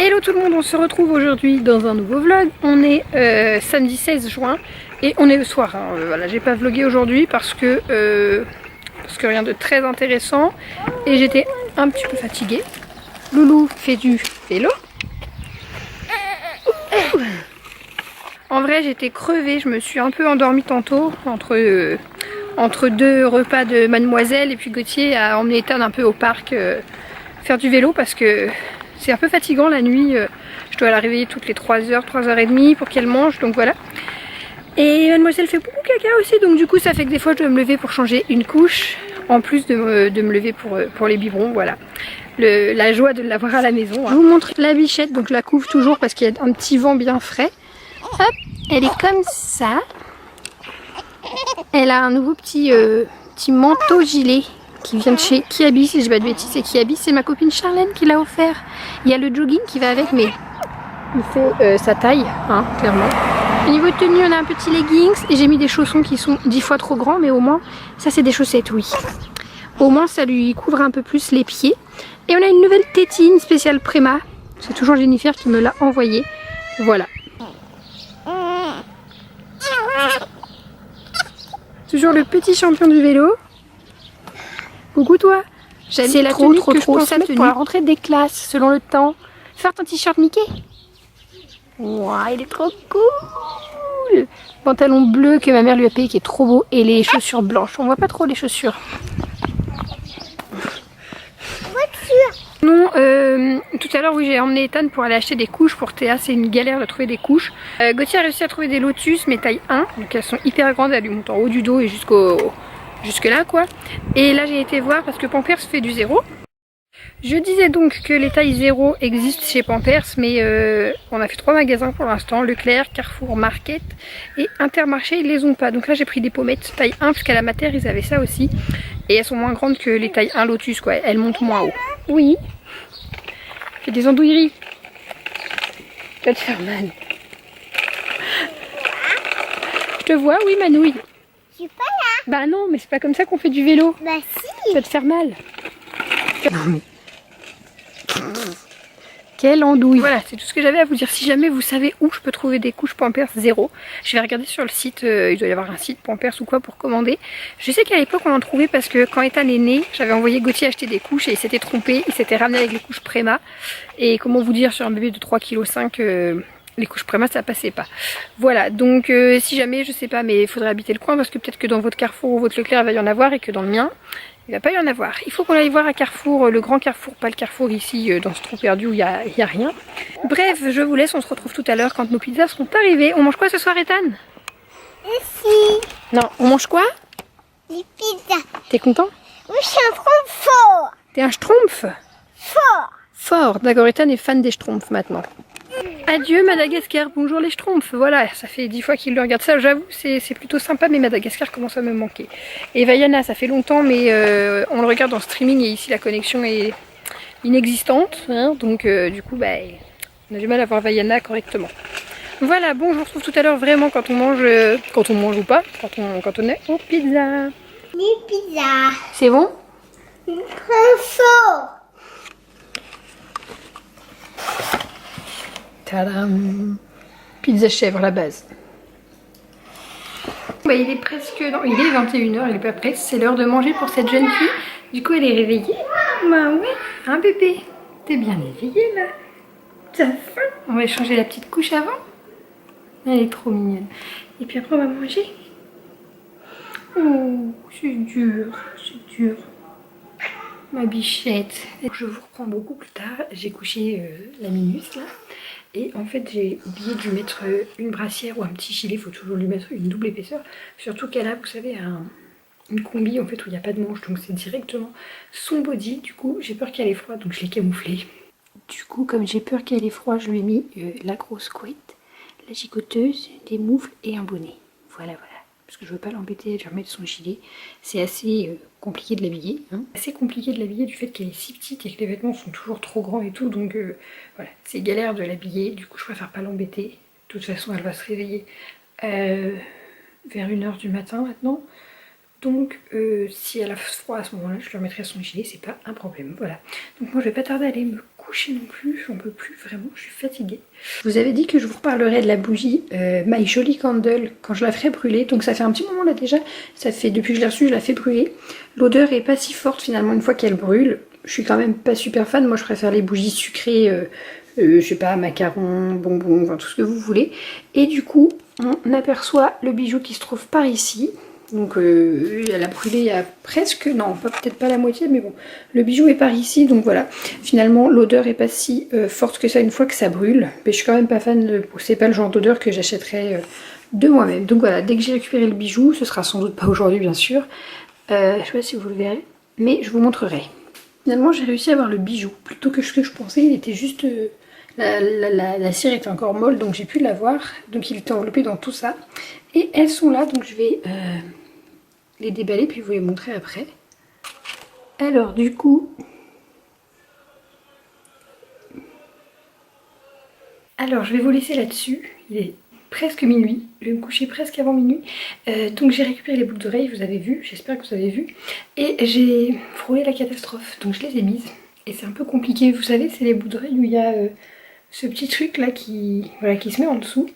Hello tout le monde, on se retrouve aujourd'hui dans un nouveau vlog. On est samedi 16 juin et on est le soir. Hein. Voilà, j'ai pas vlogué aujourd'hui parce que rien de très intéressant et j'étais un petit peu fatiguée. Loulou fait du vélo. En vrai j'étais crevée, je me suis un peu endormie tantôt entre deux repas de mademoiselle et puis Gauthier a emmené Ethan un peu au parc faire du vélo parce que c'est un peu fatigant la nuit, je dois la réveiller toutes les 3h, 3h30 pour qu'elle mange, donc voilà. Et mademoiselle fait beaucoup caca aussi, donc du coup ça fait que des fois je dois me lever pour changer une couche, en plus de me lever pour les biberons, voilà. La joie de l'avoir à la maison. Hein. Je vous montre la bichette, donc je la couvre toujours parce qu'il y a un petit vent bien frais. Hop, elle est comme ça. Elle a un nouveau petit manteau gilet qui vient de chez Kiabi, si je dis pas de bêtises, c'est Kiabi, c'est ma copine Charlène qui l'a offert. Il y a le jogging qui va avec, mais il fait sa taille, hein, clairement. Au niveau tenue, on a un petit leggings et j'ai mis des chaussons qui sont 10 fois trop grands, mais au moins, ça c'est des chaussettes, oui. Au moins, ça lui couvre un peu plus les pieds. Et on a une nouvelle tétine spéciale Préma. C'est toujours Jennifer qui me l'a envoyée. Voilà. Toujours le petit champion du vélo. Coucou toi. C'est la tenue que je pensais mettre pour la rentrée des classes, selon le temps. Faire ton t-shirt Mickey. Wow, il est trop cool. Pantalon bleu que ma mère lui a payé qui est trop beau. Et les chaussures blanches. On voit pas trop les chaussures. Non, tout à l'heure oui j'ai emmené Ethan pour aller acheter des couches pour Théa, c'est une galère de trouver des couches. Gauthier a réussi à trouver des Lotus mais taille 1, donc elles sont hyper grandes, elles lui montent en haut du dos et jusque là quoi. Et là j'ai été voir parce que Pampers fait du 0. Je disais donc que les tailles 0 existent chez Pampers, mais on a fait 3 magasins pour l'instant, Leclerc, Carrefour, Market et Intermarché, ils les ont pas. Donc là j'ai pris des pommettes taille 1 parce qu'à la Mater ils avaient ça aussi. Et elles sont moins grandes que les tailles 1 Lotus quoi, elles montent moins haut. Oui. Fais des andouilleries. Tu vas te faire mal. Je te vois, oui Manouille. Je suis pas là. Bah non, mais c'est pas comme ça qu'on fait du vélo. Bah si. Tu vas te faire mal. Non mais... Quelle andouille. Voilà, c'est tout ce que j'avais à vous dire. Si jamais vous savez où je peux trouver des couches Pampers 0, je vais regarder sur le site, il doit y avoir un site Pampers ou quoi pour commander. Je sais qu'à l'époque on en trouvait parce que quand Ethan est né, j'avais envoyé Gauthier acheter des couches et il s'était trompé, il s'était ramené avec les couches Préma. Et comment vous dire, sur un bébé de 3,5 kg, les couches Préma ça passait pas. Voilà, donc si jamais, je sais pas, mais il faudrait habiter le coin parce que peut-être que dans votre Carrefour ou votre Leclerc il va y en avoir et que dans le mien, il va pas y en avoir. Il faut qu'on aille voir à Carrefour, le grand Carrefour, pas le Carrefour ici dans ce trou perdu où il y a rien. Bref, je vous laisse, on se retrouve tout à l'heure quand nos pizzas seront arrivées. On mange quoi ce soir, Ethan? Ici. Non, on mange quoi? Les pizzas. T'es content? Oui, je suis un trop fort. T'es un schtroumpf? Fort. Fort, d'accord, Ethan est fan des schtroumpfs maintenant. Adieu Madagascar, bonjour les schtroumpfs. Voilà, ça fait 10 fois qu'il le regarde ça, j'avoue, c'est plutôt sympa, mais Madagascar commence à me manquer. Et Vaiana, ça fait longtemps, mais on le regarde en streaming et ici la connexion est inexistante, hein, donc du coup, bah, on a du mal à voir Vaiana correctement. Voilà, bon, je vous retrouve tout à l'heure vraiment quand on mange ou pas, quand on est aux pizzas. Les pizzas. C'est bon? Trop fort. Tadam! Pizza chèvre, la base. Bah, il est presque... Non, il est 21h, il est pas prêt. C'est l'heure de manger pour cette jeune fille. Du coup, elle est réveillée. Bah ouais, hein bébé? T'es bien éveillée là? T'as faim? On va changer la petite couche avant. Elle est trop mignonne. Et puis après, on va manger. Oh, c'est dur, c'est dur. Ma bichette. Je vous reprends beaucoup plus tard. J'ai couché la minus là. Et en fait j'ai oublié de lui mettre une brassière ou un petit gilet, il faut toujours lui mettre une double épaisseur. Surtout qu'elle a, vous savez, une combi en fait où il n'y a pas de manche, donc c'est directement son body. Du coup j'ai peur qu'elle ait froid, donc je l'ai camouflé. Du coup comme j'ai peur qu'elle ait froid, je lui ai mis la grosse couette, la gigoteuse, des moufles et un bonnet. Voilà. Parce que je veux pas l'embêter, je vais remettre son gilet. C'est assez compliqué de l'habiller. Hein. Assez compliqué de l'habiller du fait qu'elle est si petite et que les vêtements sont toujours trop grands et tout. Donc voilà, c'est galère de l'habiller. Du coup, je préfère pas l'embêter. De toute façon, elle va se réveiller vers 1h du matin maintenant. Donc si elle a froid à ce moment-là, je lui remettrai son gilet, c'est pas un problème. Voilà. Donc moi, je vais pas tarder à aller me coucher. coucher non plus, j'en peux plus, vraiment, je suis fatiguée. Je vous avais dit que je vous reparlerai de la bougie My Jolly Candle quand je la ferai brûler. Donc ça fait un petit moment là déjà, ça fait depuis que je l'ai reçue, je la fais brûler. L'odeur est pas si forte finalement une fois qu'elle brûle. Je suis quand même pas super fan, moi je préfère les bougies sucrées, je sais pas, macarons, bonbons, enfin tout ce que vous voulez. Et du coup, on aperçoit le bijou qui se trouve par ici. Donc elle a brûlé à presque, non peut-être pas la moitié, mais bon, le bijou est par ici, donc voilà. Finalement l'odeur est pas si forte que ça une fois que ça brûle, mais je suis quand même pas fan de, c'est pas le genre d'odeur que j'achèterais de moi-même. Donc voilà, dès que j'ai récupéré le bijou, ce sera sans doute pas aujourd'hui bien sûr, je sais pas si vous le verrez, mais je vous montrerai. Finalement j'ai réussi à avoir le bijou, plutôt que ce que je pensais, il était juste... la cire était encore molle, donc j'ai pu l'avoir, donc il était enveloppé dans tout ça. Et elles sont là, donc je vais les déballer puis vous les montrer après. Alors du coup... Alors je vais vous laisser là-dessus, il est presque minuit, je vais me coucher presque avant minuit. Donc j'ai récupéré les boucles d'oreilles, vous avez vu, j'espère que vous avez vu. Et j'ai frôlé la catastrophe, donc je les ai mises. Et c'est un peu compliqué, vous savez, c'est les boucles d'oreilles où il y a ce petit truc là qui se met en dessous.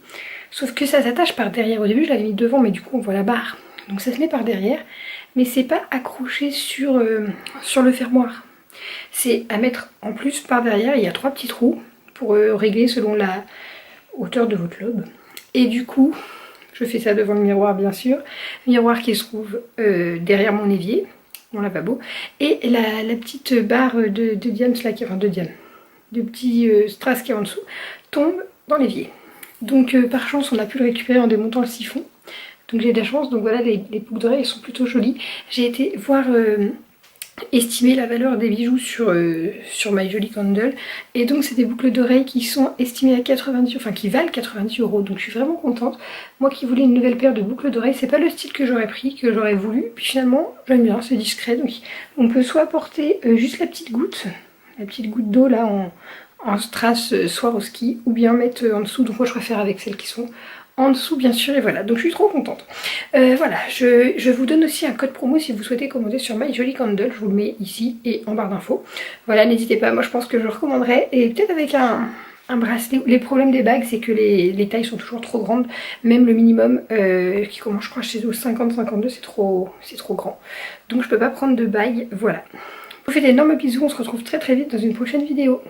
Sauf que ça s'attache par derrière. Au début je l'avais mis devant, mais du coup on voit la barre. Donc ça se met par derrière. Mais c'est pas accroché sur le fermoir. C'est à mettre en plus par derrière. Il y a 3 petits trous pour régler selon la hauteur de votre lobe. Et du coup, je fais ça devant le miroir bien sûr. Miroir qui se trouve derrière mon évier, mon lavabo. Et la petite barre de diams là, enfin de diams, de petits strass qui est en dessous, tombe dans l'évier. Donc par chance on a pu le récupérer en démontant le siphon. Donc j'ai de la chance, donc voilà, les boucles d'oreilles sont plutôt jolies. J'ai été voir estimer la valeur des bijoux sur My Jolly Candle. Et donc c'est des boucles d'oreilles qui sont estimées à 90, enfin qui valent 90 €. Donc je suis vraiment contente. Moi qui voulais une nouvelle paire de boucles d'oreilles, c'est pas le style que j'aurais pris, que j'aurais voulu. Puis finalement j'aime bien, c'est discret. Donc on peut soit porter juste la petite goutte d'eau là en strass soir au ski, ou bien mettre en dessous. Donc moi je préfère avec celles qui sont en dessous bien sûr, et voilà, donc je suis trop contente. Voilà, je vous donne aussi un code promo si vous souhaitez commander sur My Jolly Candle, je vous le mets ici et en barre d'infos. Voilà, n'hésitez pas, moi je pense que je recommanderais, et peut-être avec un bracelet. Les problèmes des bagues, c'est que les tailles sont toujours trop grandes, même le minimum qui commence je crois chez eux 50-52, c'est trop grand. Donc je peux pas prendre de bague, voilà. Je vous fais d'énormes bisous, on se retrouve très très vite dans une prochaine vidéo.